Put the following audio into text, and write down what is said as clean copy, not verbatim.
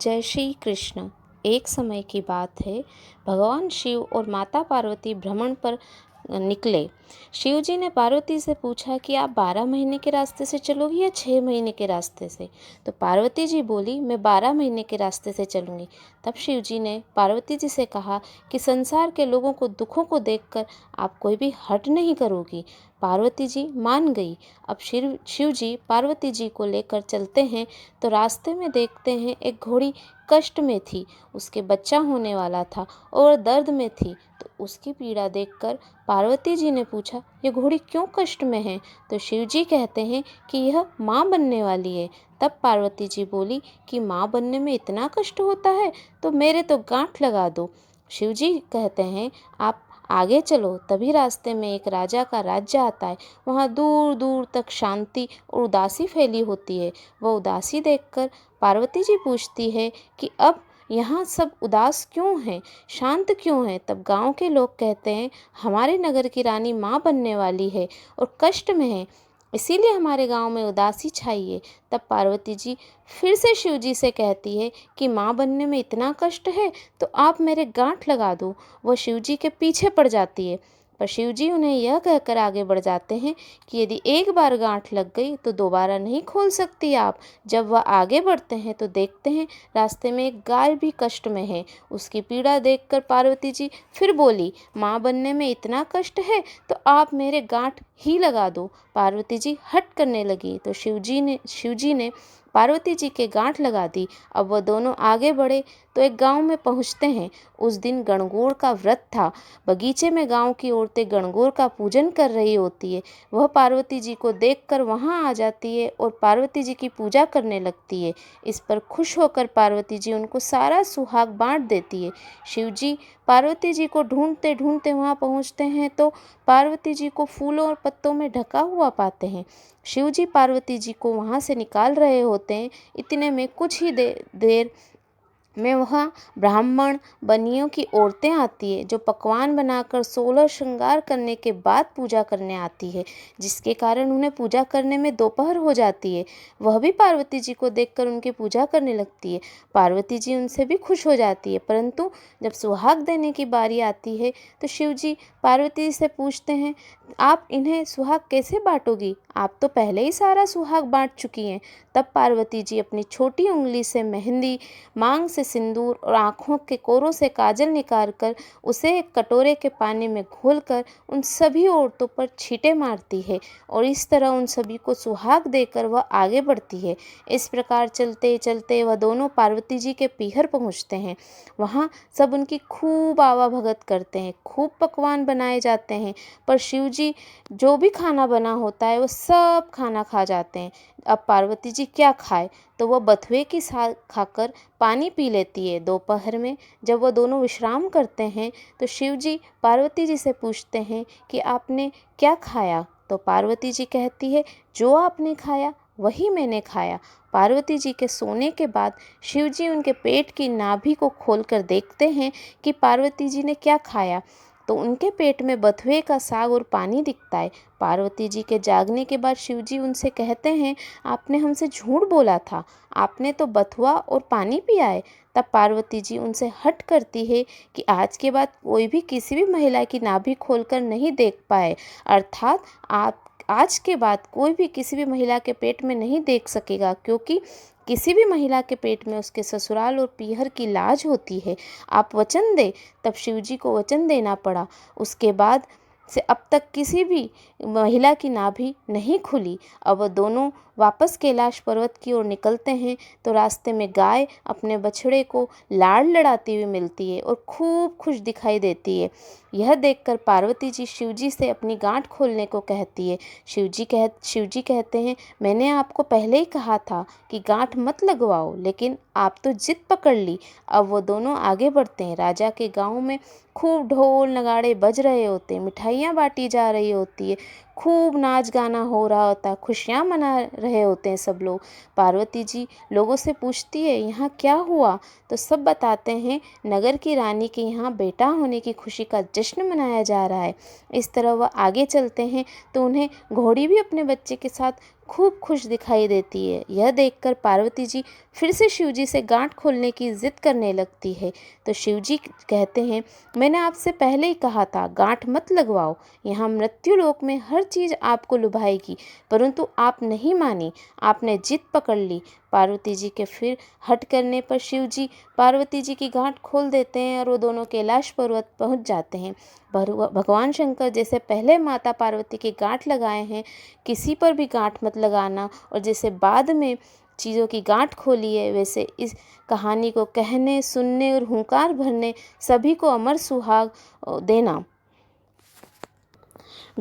जय श्री कृष्ण। एक समय की बात है, भगवान शिव और माता पार्वती भ्रमण पर निकले। शिव जी ने पार्वती से पूछा कि आप 12 महीने के रास्ते से चलोगी या 6 महीने के रास्ते से। तो पार्वती जी बोली, मैं 12 महीने के रास्ते से चलूँगी। तब शिव जी ने पार्वती जी से कहा कि संसार के लोगों को दुखों को देखकर आप कोई भी हट नहीं करोगी। पार्वती जी मान गई। अब शिव जी पार्वती जी को लेकर चलते हैं तो रास्ते में देखते हैं एक घोड़ी कष्ट में थी, उसके बच्चा होने वाला था और दर्द में थी। तो उसकी पीड़ा देखकर पार्वती जी ने पूछा, ये घोड़ी क्यों कष्ट में है। तो शिव जी कहते हैं कि यह माँ बनने वाली है। तब पार्वती जी बोली कि माँ बनने में इतना कष्ट होता है, तो मेरे तो गांठ लगा दो। शिव जी कहते हैं, आप आगे चलो। तभी रास्ते में एक राजा का राज्य आता है। वहाँ दूर दूर तक शांति और उदासी फैली होती है। वह उदासी देखकर पार्वती जी पूछती है कि अब यहाँ सब उदास क्यों हैं, शांत क्यों हैं। तब गांव के लोग कहते हैं, हमारे नगर की रानी माँ बनने वाली है और कष्ट में है, इसीलिए हमारे गांव में उदासी छाई है। तब पार्वती जी फिर से शिव जी से कहती है कि माँ बनने में इतना कष्ट है, तो आप मेरे गांठ लगा दो। वह शिव जी के पीछे पड़ जाती है, पर शिव जी उन्हें यह कहकर आगे बढ़ जाते हैं कि यदि एक बार गांठ लग गई तो दोबारा नहीं खोल सकती आप। जब वह आगे बढ़ते हैं तो देखते हैं रास्ते में एक गाय भी कष्ट में है। उसकी पीड़ा देखकर पार्वती जी फिर बोली, माँ बनने में इतना कष्ट है, तो आप मेरे गांठ ही लगा दो। पार्वती जी हट करने लगी तो शिव जी ने पार्वती जी के गांठ लगा दी। अब वह दोनों आगे बढ़े तो एक गांव में पहुंचते हैं। उस दिन गणगौर का व्रत था। बगीचे में गांव की औरतें गणगौर का पूजन कर रही होती है। वह पार्वती जी को देखकर वहां आ जाती है और पार्वती जी की पूजा करने लगती है। इस पर खुश होकर पार्वती जी उनको सारा सुहाग बांट देती है। शिव जी पार्वती जी को ढूंढते ढूंढते वहां पहुंचते हैं तो पार्वती जी को फूलों और पत्तों में ढका हुआ पाते हैं। शिव जी पार्वती जी को वहां से निकाल रहे होते हैं। इतने में कुछ ही देर में वहाँ ब्राह्मण बनियों की औरतें आती है, जो पकवान बनाकर 16 श्रृंगार करने के बाद पूजा करने आती है, जिसके कारण उन्हें पूजा करने में दोपहर हो जाती है। वह भी पार्वती जी को देखकर उनकी पूजा करने लगती है। पार्वती जी उनसे भी खुश हो जाती है, परंतु जब सुहाग देने की बारी आती है तो शिव जी पार्वती जी से पूछते हैं, आप इन्हें सुहाग कैसे बांटोगी, आप तो पहले ही सारा सुहाग बांट चुकी हैं। तब पार्वती जी अपनी छोटी उंगली से मेहंदी, मांग से सिंदूर और आँखों के कोरों से काजल निकालकर उसे एक कटोरे के पानी में घोलकर उन सभी औरतों पर छींटे मारती है और इस तरह उन सभी को सुहाग देकर वह आगे बढ़ती है। इस प्रकार चलते चलते वह दोनों पार्वती जी के पीहर पहुँचते हैं। वहाँ सब उनकी खूब आवा भगत करते हैं, खूब पकवान बनाए जाते हैं, पर शिव जी जो भी खाना बना होता है वो सब खाना खा जाते हैं। अब पार्वती जी क्या खाए, तो वह बथुए की साग खाकर पानी पी लेती है। दोपहर में जब वह दोनों विश्राम करते हैं तो शिव जी पार्वती जी से पूछते हैं कि आपने क्या खाया। तो पार्वती जी कहती है, जो आपने खाया वही मैंने खाया। पार्वती जी के सोने के बाद शिव जी उनके पेट की नाभि को खोलकर देखते हैं कि पार्वती जी ने क्या खाया, तो उनके पेट में बथुए का साग और पानी दिखता है। पार्वती जी के जागने के बाद शिव जी उनसे कहते हैं, आपने हमसे झूठ बोला था, आपने तो बथुआ और पानी पिया है। तब पार्वती जी उनसे हट करती है कि आज के बाद कोई भी किसी भी महिला की नाभि खोलकर नहीं देख पाए, अर्थात आप आज के बाद कोई भी किसी भी महिला के पेट में नहीं देख सकेगा, क्योंकि किसी भी महिला के पेट में उसके ससुराल और पीहर की लाज होती है। आप वचन दें। तब शिव जी को वचन देना पड़ा। उसके बाद से अब तक किसी भी महिला की नाभि नहीं खुली। अब वह दोनों वापस कैलाश पर्वत की ओर निकलते हैं तो रास्ते में गाय अपने बछड़े को लाड़ लड़ाती हुई मिलती है और खूब खुश दिखाई देती है। यह देखकर पार्वती जी शिव जी से अपनी गांठ खोलने को कहती है। शिव जी कहते हैं, मैंने आपको पहले ही कहा था कि गांठ मत लगवाओ, लेकिन आप तो जिद पकड़ ली। अब वो दोनों आगे बढ़ते हैं। राजा के गांव में खूब ढोल नगाड़े बज रहे होते हैं, मिठाइयाँ बांटी जा रही होती है, खूब नाच गाना हो रहा होता है, खुशियाँ मना रहे होते हैं सब लोग। पार्वती जी लोगों से पूछती है, यहाँ क्या हुआ। तो सब बताते हैं, नगर की रानी के यहाँ बेटा होने की खुशी का जश्न मनाया जा रहा है। इस तरह वह आगे चलते हैं तो उन्हें घोड़ी भी अपने बच्चे के साथ खूब खुश दिखाई देती है। यह देखकर पार्वती जी फिर से शिव जी से गांठ खोलने की जिद करने लगती है। तो शिव जी कहते हैं, मैंने आपसे पहले ही कहा था गांठ मत लगवाओ, यहाँ मृत्यु लोक में हर चीज़ आपको लुभाएगी, परंतु आप नहीं मानी, आपने जिद पकड़ ली। पार्वती जी के फिर हट करने पर शिव जी पार्वती जी की गांठ खोल देते हैं और वो दोनों कैलाश पर्वत पहुंच जाते हैं। भगवान शंकर जैसे पहले माता पार्वती की गांठ लगाए हैं, किसी पर भी गांठ मत लगाना, और जैसे बाद में चीज़ों की गांठ खोली है, वैसे इस कहानी को कहने, सुनने और हुंकार भरने सभी को अमर सुहाग देना।